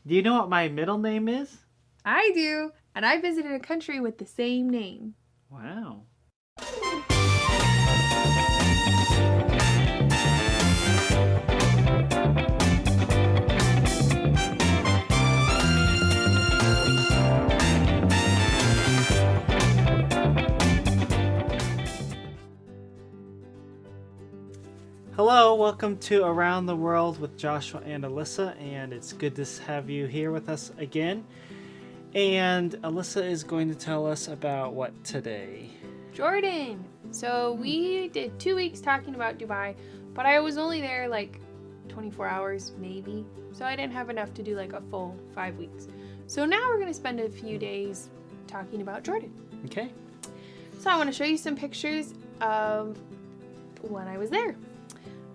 Do you know what my middle name is? I do, and I visited a country with the same name. Wow. Hello, welcome to Around the World with Joshua and Alyssa, and it's good to have you here with us again. And Alyssa is going to tell us about what today? Jordan! So we did 2 weeks talking about Dubai, but I was only there like 24 hours, maybe. So I didn't have enough to do like a full 5 weeks. So now we're going to spend a few days talking about Jordan. Okay. So I want to show you some pictures of when I was there.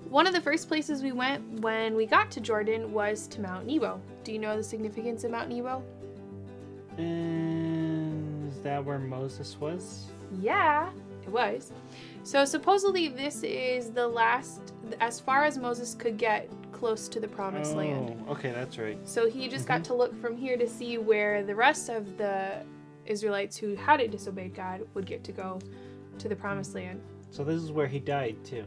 One of the first places we went when we got to Jordan was to Mount Nebo. Do you know the significance of Mount Nebo? And is that where Moses was? Yeah, it was. So supposedly this is the last, as far as Moses could get close to the promised land. Oh, okay, that's right. So he just got to look from here to see where the rest of the Israelites who hadn't disobeyed God would get to go to the promised land. So this is where he died too.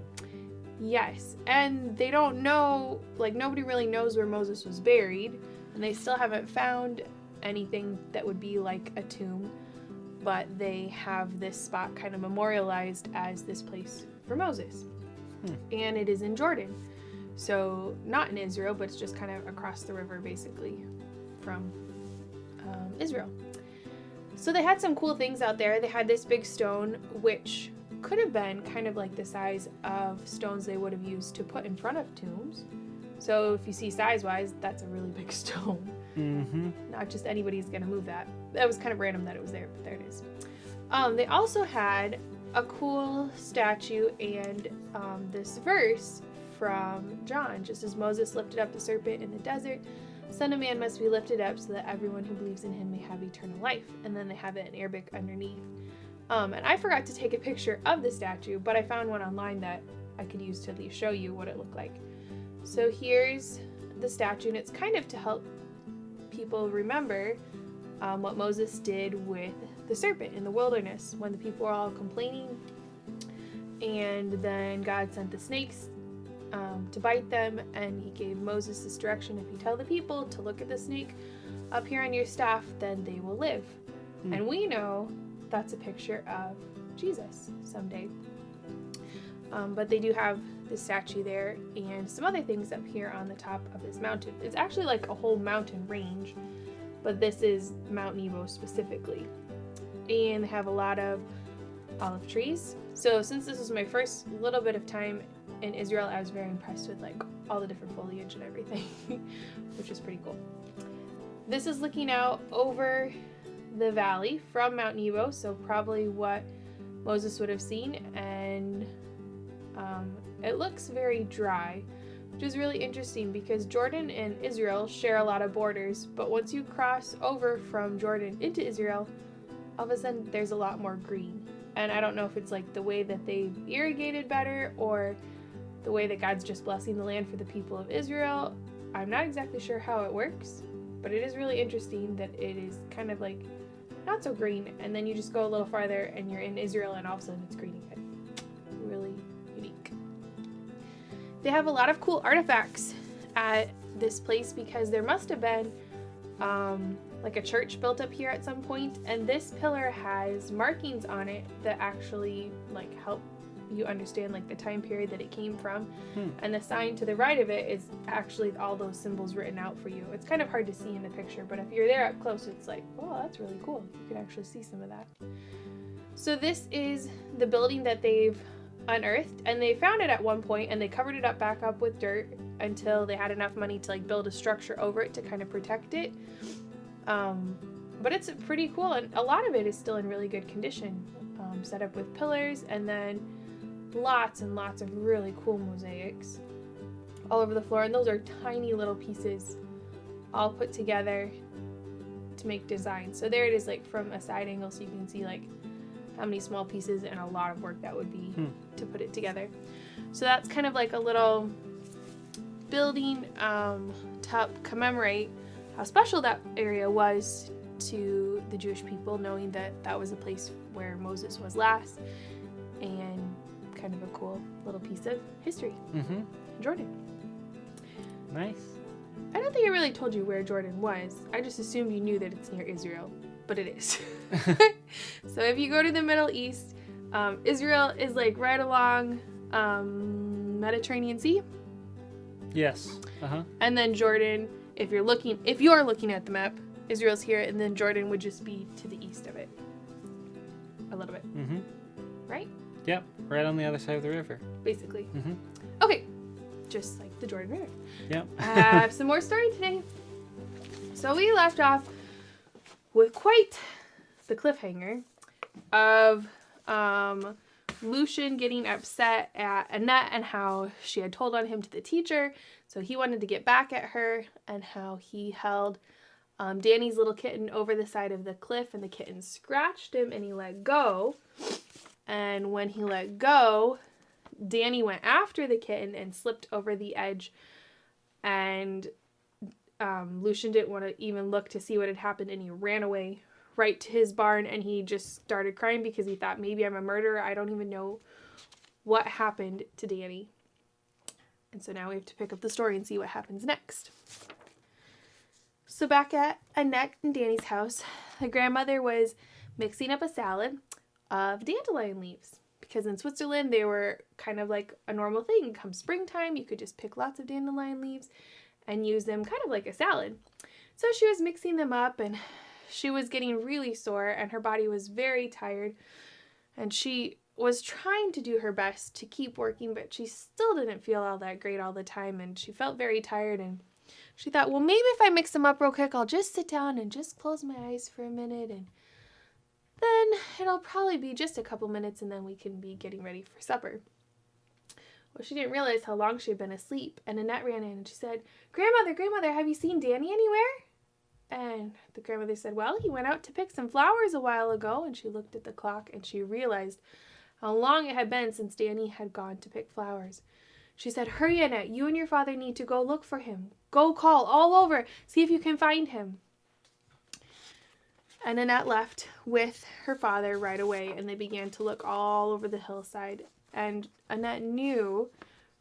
Yes, and they don't know, like nobody really knows where Moses was buried, and they still haven't found anything that would be like a tomb, but they have this spot kind of memorialized as this place for Moses. And it is in Jordan. So not in Israel, but it's just kind of across the river basically from Israel. So they had some cool things out there. They had this big stone, which could have been kind of like the size of stones they would have used to put in front of tombs. So if you see size-wise, that's a really big stone. Mm-hmm. Not just anybody's gonna move that. That was kind of random that it was there, but there it is. They also had a cool statue and this verse from John. Just as Moses lifted up the serpent in the desert, the Son of Man must be lifted up so that everyone who believes in him may have eternal life. And then they have it in Arabic underneath. And I forgot to take a picture of the statue, but I found one online that I could use to at least show you what it looked like. So here's the statue, and it's kind of to help people remember what Moses did with the serpent in the wilderness when the people were all complaining, and then God sent the snakes to bite them, and he gave Moses this direction: if you tell the people to look at the snake up here on your staff, then they will live. And we know that's a picture of Jesus someday. But they do have the statue there and some other things up here on the top of this mountain. It's actually like a whole mountain range, but this is Mount Nebo specifically. And they have a lot of olive trees. So since this was my first little bit of time in Israel, I was very impressed with like all the different foliage and everything, which is pretty cool. This is looking out over the valley from Mount Nebo, so probably what Moses would have seen, and it looks very dry, which is really interesting because Jordan and Israel share a lot of borders, but once you cross over from Jordan into Israel, all of a sudden there's a lot more green. And I don't know if it's like the way that they've irrigated better or the way that God's just blessing the land for the people of Israel. I'm not exactly sure how it works, but it is really interesting that it is kind of like not so green, and then you just go a little farther and you're in Israel and all of a sudden it's green again. Really unique. They have a lot of cool artifacts at this place because there must have been like a church built up here at some point, and this pillar has markings on it that actually like help you understand like the time period that it came from. And the sign to the right of it is actually all those symbols written out for you. It's kind of hard to see in the picture, but if you're there up close, it's like, oh, that's really cool. You can actually see some of that. So this is the building that they've unearthed, and they found it at one point and they covered it up back up with dirt until they had enough money to like build a structure over it to kind of protect it. But it's pretty cool, and a lot of it is still in really good condition, set up with pillars, and then lots and lots of really cool mosaics all over the floor. And those are tiny little pieces all put together to make designs. So there it is, like from a side angle, so you can see like how many small pieces and a lot of work that would be to put it together. So that's kind of like a little building to help commemorate how special that area was to the Jewish people, knowing that that was a place where Moses was last, and kind of a cool little piece of history. Jordan. Nice. I don't think I really told you where Jordan was. I just assumed you knew that it's near Israel, but it is. So if you go to the Middle East, Israel is like right along Mediterranean Sea. Yes. And then Jordan, if you're looking at the map, Israel's here, and then Jordan would just be to the east of it. A little bit. Right? Yep. Right on the other side of the river. Basically. Okay. Just like the Jordan River. Yep. I have some more story today. So we left off with quite the cliffhanger of Lucian getting upset at Annette and how she had told on him to the teacher, so he wanted to get back at her, and how he held Danny's little kitten over the side of the cliff, and the kitten scratched him and he let go. And when he let go, Danny went after the kitten and slipped over the edge, and Lucian didn't want to even look to see what had happened, and he ran away right to his barn, and he just started crying because he thought, maybe I'm a murderer. I don't even know what happened to Danny. And so now we have to pick up the story and see what happens next. So back at Annette and Danny's house, the grandmother was mixing up a salad of dandelion leaves, because in Switzerland they were kind of like a normal thing. Come springtime, you could just pick lots of dandelion leaves and use them kind of like a salad. So she was mixing them up, and she was getting really sore, and her body was very tired, and she was trying to do her best to keep working, but she still didn't feel all that great all the time, and she felt very tired, and she thought, well, maybe if I mix them up real quick, I'll just sit down and just close my eyes for a minute, and then it'll probably be just a couple minutes, and then we can be getting ready for supper. Well, she didn't realize how long she had been asleep, and Annette ran in and she said, Grandmother, have you seen Danny anywhere? And the grandmother said, well, he went out to pick some flowers a while ago. And she looked at the clock and she realized how long it had been since Danny had gone to pick flowers. She said, hurry, Annette, you and your father need to go look for him. Go call all over, see if you can find him. And Annette left with her father right away, and they began to look all over the hillside. And Annette knew,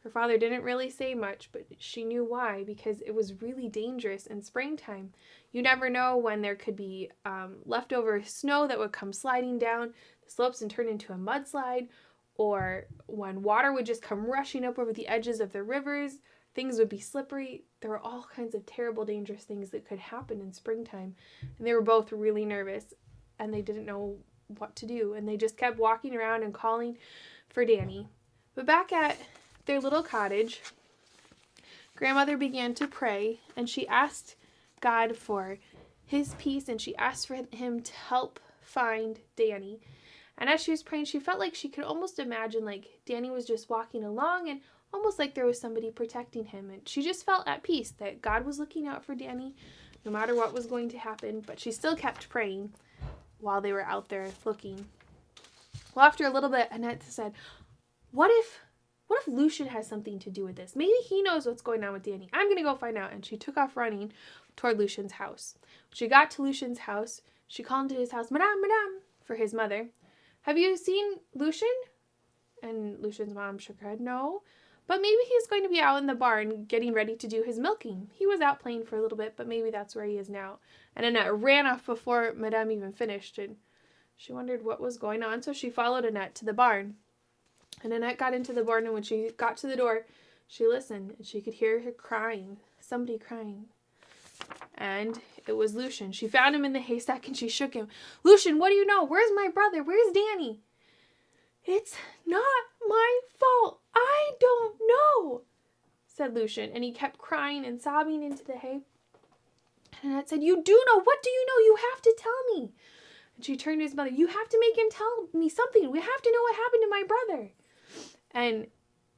her father didn't really say much, but she knew why, because it was really dangerous in springtime. You never know when there could be leftover snow that would come sliding down the slopes and turn into a mudslide, or when water would just come rushing up over the edges of the rivers. Things would be slippery. There were all kinds of terrible, dangerous things that could happen in springtime. And they were both really nervous, and they didn't know what to do. And they just kept walking around and calling for Danny. But back at their little cottage, grandmother began to pray, and she asked God for his peace, and she asked for him to help find Danny. And as she was praying, she felt like she could almost imagine like Danny was just walking along, and almost like there was somebody protecting him. And she just felt at peace that God was looking out for Danny no matter what was going to happen. But she still kept praying while they were out there looking. Well, after a little bit, Annette said, what if Lucian has something to do with this? Maybe he knows what's going on with Danny. I'm going to go find out. And she took off running toward Lucian's house. When she got to Lucian's house, she called into his house, Madame, for his mother. Have you seen Lucian? And Lucian's mom shook her head. No, but maybe he's going to be out in the barn getting ready to do his milking. He was out playing for a little bit, but maybe that's where he is now. And Annette ran off before Madame even finished, and she wondered what was going on, so she followed Annette to the barn. And Annette got into the barn, and when she got to the door, she listened, and she could hear her crying, somebody crying. And it was Lucian. She found him in the haystack, and she shook him. Lucian, what do you know? Where's my brother? Where's Danny? It's not my fault. I don't know, said Lucian, and he kept crying and sobbing into the hay. And Annette said, you do know. What do you know? You have to tell me. And she turned to his mother. You have to make him tell me something. We have to know what happened to my brother. And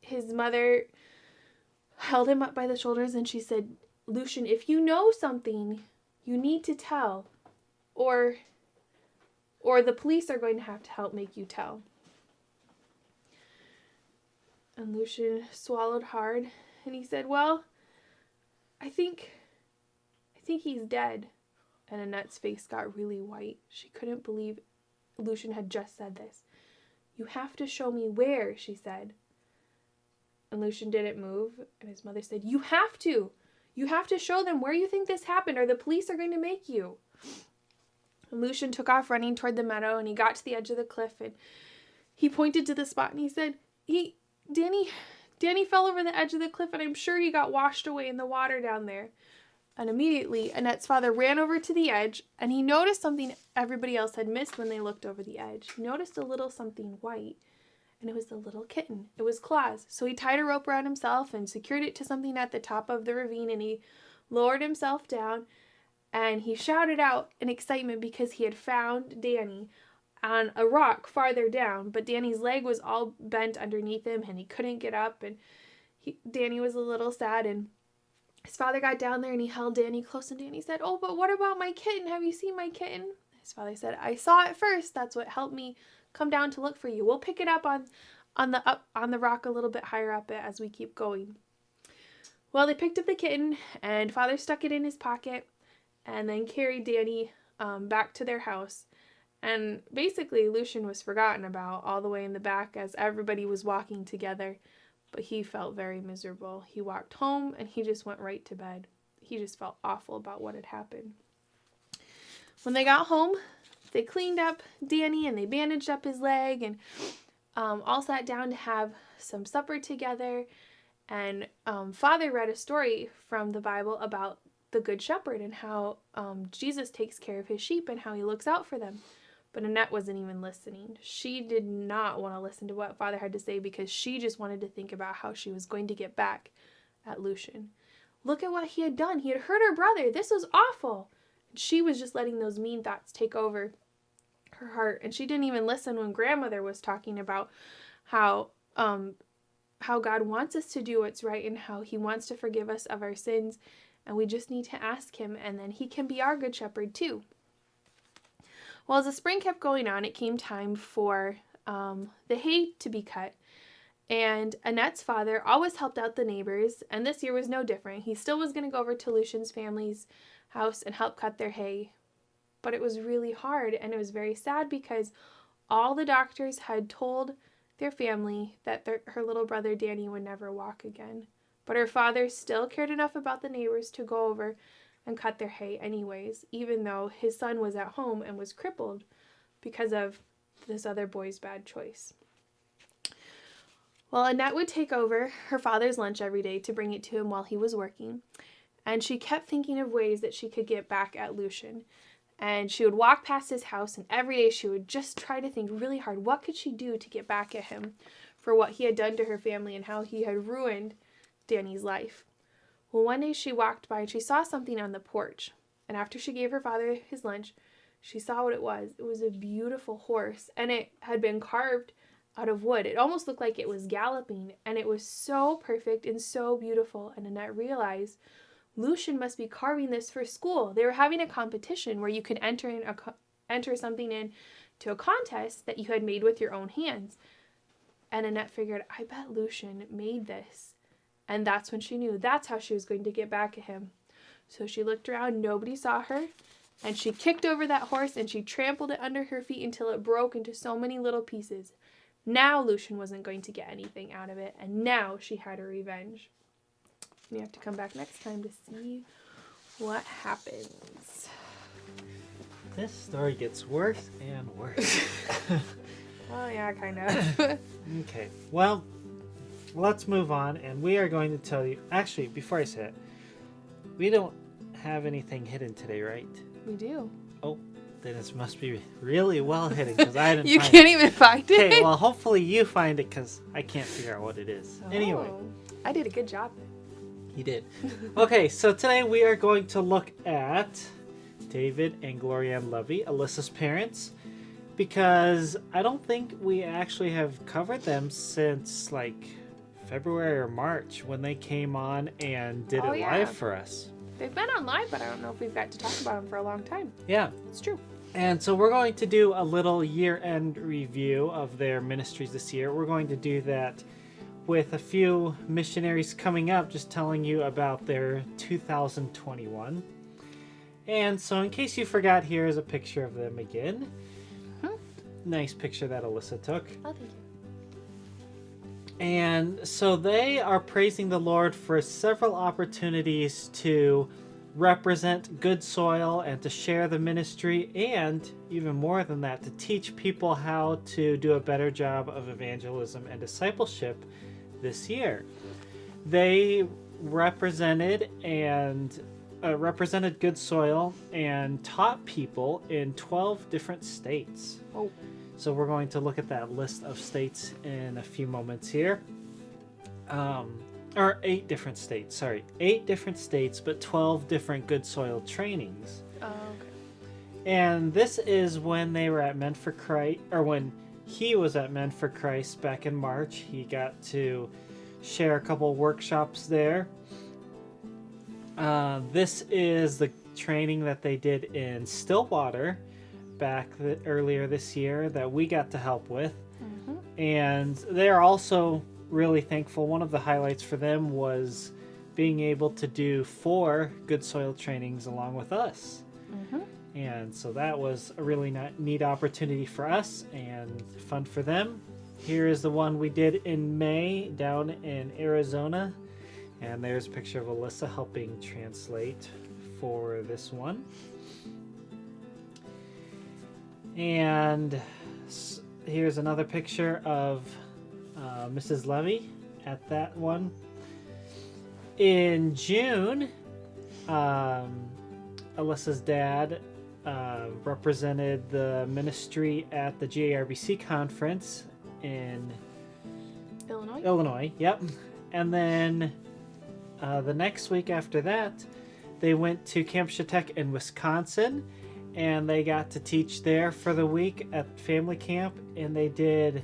his mother held him up by the shoulders, and she said, Lucian, if you know something, you need to tell, or the police are going to have to help make you tell. And Lucian swallowed hard, and he said, well, I think think he's dead. And Annette's face got really white. She couldn't believe Lucian had just said this. You have to show me where, she said. And Lucian didn't move, and his mother said, you have to. You have to show them where you think this happened, or the police are going to make you. And Lucian took off running toward the meadow, and he got to the edge of the cliff, and he pointed to the spot, and he said, Danny fell over the edge of the cliff, and I'm sure he got washed away in the water down there. And immediately, Annette's father ran over to the edge, and he noticed something everybody else had missed when they looked over the edge. He noticed a little something white, and it was the little kitten. It was Claus. So he tied a rope around himself and secured it to something at the top of the ravine, and he lowered himself down, and he shouted out in excitement because he had found Danny on a rock farther down, but Danny's leg was all bent underneath him, and he couldn't get up, and Danny was a little sad, and his father got down there and he held Danny close, and Danny said, oh, but what about my kitten? Have you seen my kitten? His father said, I saw it first. That's what helped me come down to look for you. We'll pick it up on the rock a little bit higher up as we keep going. Well, they picked up the kitten, and father stuck it in his pocket and then carried Danny back to their house. And basically, Lucian was forgotten about all the way in the back as everybody was walking together. But he felt very miserable. He walked home and he just went right to bed. He just felt awful about what had happened. When they got home, they cleaned up Danny and they bandaged up his leg and all sat down to have some supper together. And father read a story from the Bible about the Good Shepherd and how Jesus takes care of his sheep and how he looks out for them. But Annette wasn't even listening. She did not want to listen to what father had to say because she just wanted to think about how she was going to get back at Lucian. Look at what he had done. He had hurt her brother. This was awful. She was just letting those mean thoughts take over her heart. And she didn't even listen when grandmother was talking about how God wants us to do what's right and how he wants to forgive us of our sins. And we just need to ask him, and then he can be our good shepherd too. Well, as the spring kept going on, it came time for the hay to be cut. And Annette's father always helped out the neighbors, and this year was no different. He still was going to go over to Lucian's family's house and help cut their hay. But it was really hard, and it was very sad because all the doctors had told their family that her little brother Danny would never walk again. But her father still cared enough about the neighbors to go over and cut their hay anyways, even though his son was at home and was crippled because of this other boy's bad choice. Well, Annette would take over her father's lunch every day to bring it to him while he was working, and she kept thinking of ways that she could get back at Lucian. And she would walk past his house, and every day she would just try to think really hard, what could she do to get back at him for what he had done to her family and how he had ruined Danny's life. Well, one day she walked by and she saw something on the porch. And after she gave her father his lunch, she saw what it was. It was a beautiful horse, and it had been carved out of wood. It almost looked like it was galloping, and it was so perfect and so beautiful. And Annette realized Lucian must be carving this for school. They were having a competition where you could enter something in to a contest that you had made with your own hands. And Annette figured, I bet Lucian made this. And that's when she knew that's how she was going to get back at him. So she looked around, nobody saw her, and she kicked over that horse and she trampled it under her feet until it broke into so many little pieces. Now Lucian wasn't going to get anything out of it, and now she had her revenge. You have to come back next time to see what happens. This story gets worse and worse. Oh yeah, kind of. Okay, well, let's move on, and we are going to tell you, actually, before I say it, we don't have anything hidden today, right? We do. Oh, then it must be really well hidden, because I didn't You find can't it. even find it? Okay, well, hopefully you find it, because I can't figure out what it is. Oh, Anyway. I did a good job. You did. Okay, so today we are going to look at David and Glorianne Levy, Alyssa's parents, because I don't think we actually have covered them since, like, February or March when they came on and did it live for us. They've been on live, but I don't know if we've got to talk about them for a long time. Yeah. It's true. And so we're going to do a little year-end review of their ministries this year. We're going to do that with a few missionaries coming up, just telling you about their 2021. And so in case you forgot, here is a picture of them again. Mhm. Nice picture that Alyssa took. Oh, thank you. And so they are praising the Lord for several opportunities to represent good soil and to share the ministry, and even more than that, to teach people how to do a better job of evangelism and discipleship this year. They represented good soil and taught people in 12 different states. Oh. So we're going to look at that list of states in a few moments here. Or 8 different states, sorry. 8 different states, but 12 different good soil trainings. Oh, okay. And this is when they were at Men for Christ, or when he was at Men for Christ back in March. He got to share a couple workshops there. This is the training that they did in Stillwater back earlier this year that we got to help with. Mm-hmm. And they're also really thankful. One of the highlights for them was being able to do 4 good soil trainings along with us. Mm-hmm. And so that was a really neat opportunity for us and fun for them. Here is the one we did in May down in Arizona. And there's a picture of Alyssa helping translate for this one. And here's another picture of Mrs. Levy at that one. In June, Alyssa's dad represented the ministry at the GARBC conference in Illinois. Yep. And then the next week after that, they went to Camp Chautauqua in Wisconsin, and they got to teach there for the week at family camp, and they did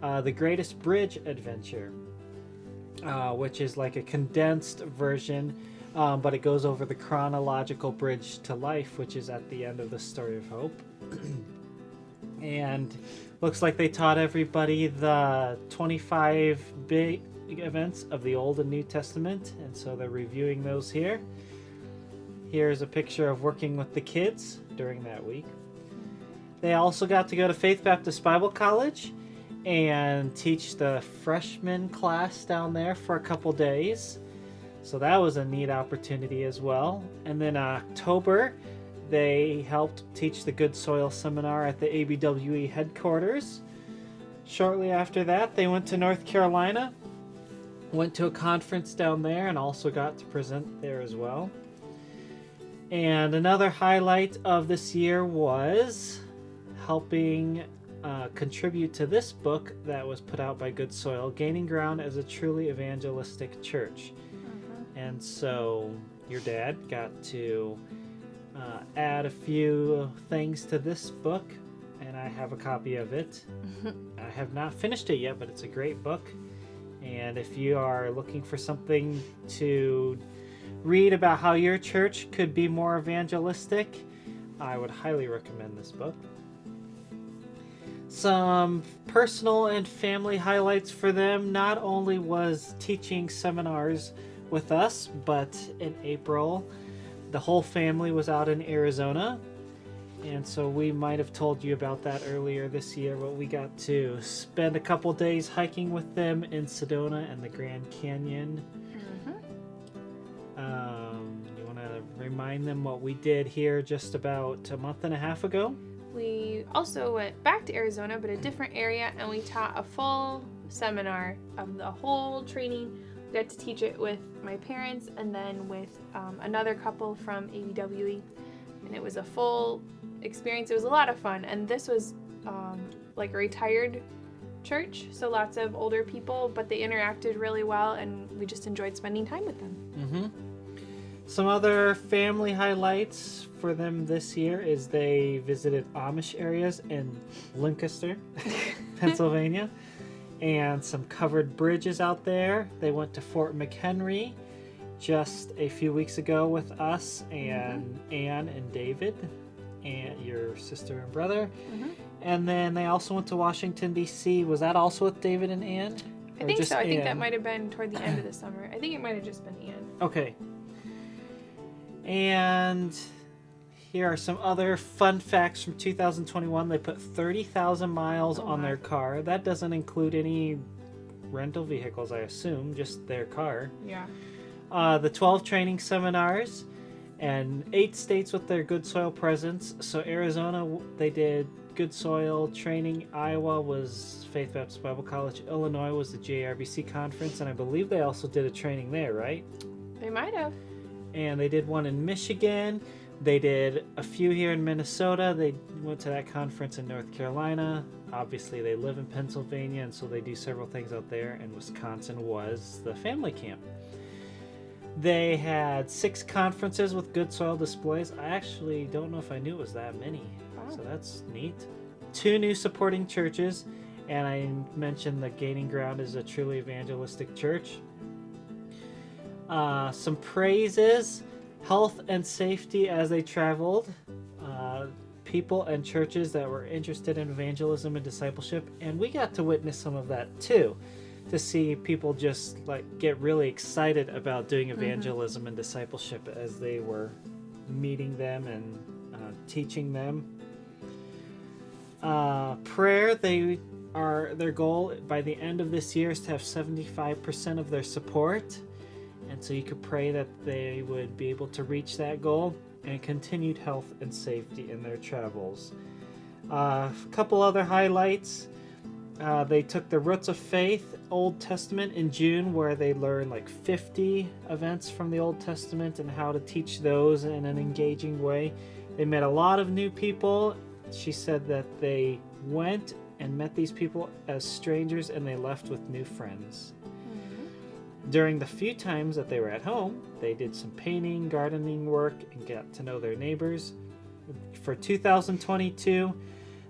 the Greatest Bridge Adventure, which is like a condensed version, but it goes over the chronological bridge to life, which is at the end of the story of hope. And looks like they taught everybody the 25 big events of the Old and New Testament, and so they're reviewing those here. Here's a picture of working with the kids during that week. They also got to go to Faith Baptist Bible College and teach the freshman class down there for a couple days. So that was a neat opportunity as well. And then October, they helped teach the Good Soil Seminar at the ABWE headquarters. Shortly after that, they went to North Carolina, went to a conference down there, and also got to present there as well. And another highlight of this year was helping contribute to this book that was put out by Good Soil, Gaining Ground as a Truly Evangelistic Church. Mm-hmm. And so your dad got to add a few things to this book, and I have a copy of it. I have not finished it yet, but it's a great book. And if you are looking for something to read about how your church could be more evangelistic, I would highly recommend this book. Some personal and family highlights for them not only was teaching seminars with us, but in April, the whole family was out in Arizona. And so we might have told you about that earlier this year, but we got to spend a couple days hiking with them in Sedona and the Grand Canyon. You want to remind them what we did here just about a month and a half ago? We also went back to Arizona, but a different area, and we taught a full seminar of the whole training. We got to teach it with my parents and then with another couple from ABWE, and it was a full experience. It was a lot of fun, and this was like a retired church, so lots of older people, but they interacted really well, and we just enjoyed spending time with them. Mm-hmm. Some other family highlights for them this year is they visited Amish areas in Lancaster, Pennsylvania, and some covered bridges out there. They went to Fort McHenry just a few weeks ago with us and Ann and David and your sister and brother. Mm-hmm. And then they also went to Washington, D.C. Was that also with David and Ann? I think so. I think that might have been toward the end of the summer. I think it might have just been Ann. Okay. And here are some other fun facts from 2021. They put 30,000 miles on their car. That doesn't include any rental vehicles, I assume, just their car. Yeah. The 12 training seminars and 8 states with their good soil presence. So Arizona, they did good soil training. Iowa was Faith Baptist Bible College. Illinois was the JRBC conference, and I believe they also did a training there, right? They might have. And they did one in Michigan. They did a few here in Minnesota. They went to that conference in North Carolina. Obviously, they live in Pennsylvania, and so they do several things out there. And Wisconsin was the family camp. They had 6 conferences with good soil displays. I actually don't know if I knew it was that many. Wow. So that's neat. 2 new supporting churches. And I mentioned the Gaining Ground is a truly evangelistic church. Some praises, health and safety as they traveled. People and churches that were interested in evangelism and discipleship. And we got to witness some of that too. To see people just like get really excited about doing evangelism and discipleship as they were meeting them and teaching them. Prayer, their goal by the end of this year is to have 75% of their support, and so you could pray that they would be able to reach that goal and continued health and safety in their travels. A couple other highlights. They took the Roots of Faith Old Testament in June, where they learned like 50 events from the Old Testament and how to teach those in an engaging way. They met a lot of new people. She said that they went and met these people as strangers and they left with new friends. During the few times that they were at home, they did some painting, gardening work, and got to know their neighbors. For 2022,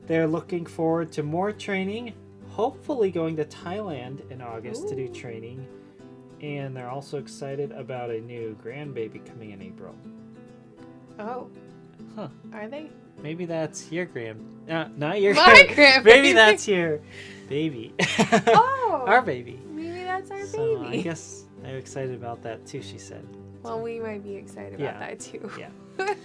they're looking forward to more training, hopefully going to Thailand in August to do training. And they're also excited about a new grandbaby coming in April. Oh. Huh. Are they? Maybe that's your not your My grandbaby. Maybe that's your baby. Oh. Our baby. Maybe that's our So baby. I guess they're excited about that too, she said. Well, we might be excited about that too. Yeah.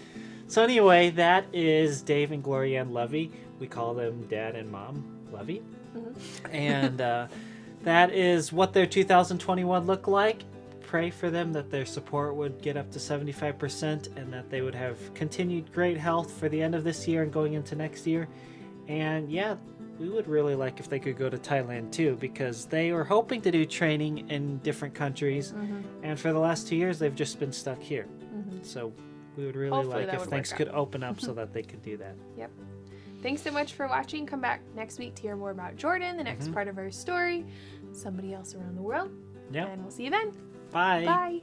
So anyway, that is Dave and Gloria Ann Levy. We call them Dad and Mom Levy. And that is what their 2021 looked like. Pray for them that their support would get up to 75% and that they would have continued great health for the end of this year and going into next year. And yeah, we would really like if they could go to Thailand too, because they were hoping to do training in different countries. And for the last 2 years, they've just been stuck here. So we would really Hopefully like if things could open up so that they could do that. Yep. Thanks so much for watching. Come back next week to hear more about Jordan, the next part of our story, somebody else around the world. Yeah. And we'll see you then. Bye. Bye.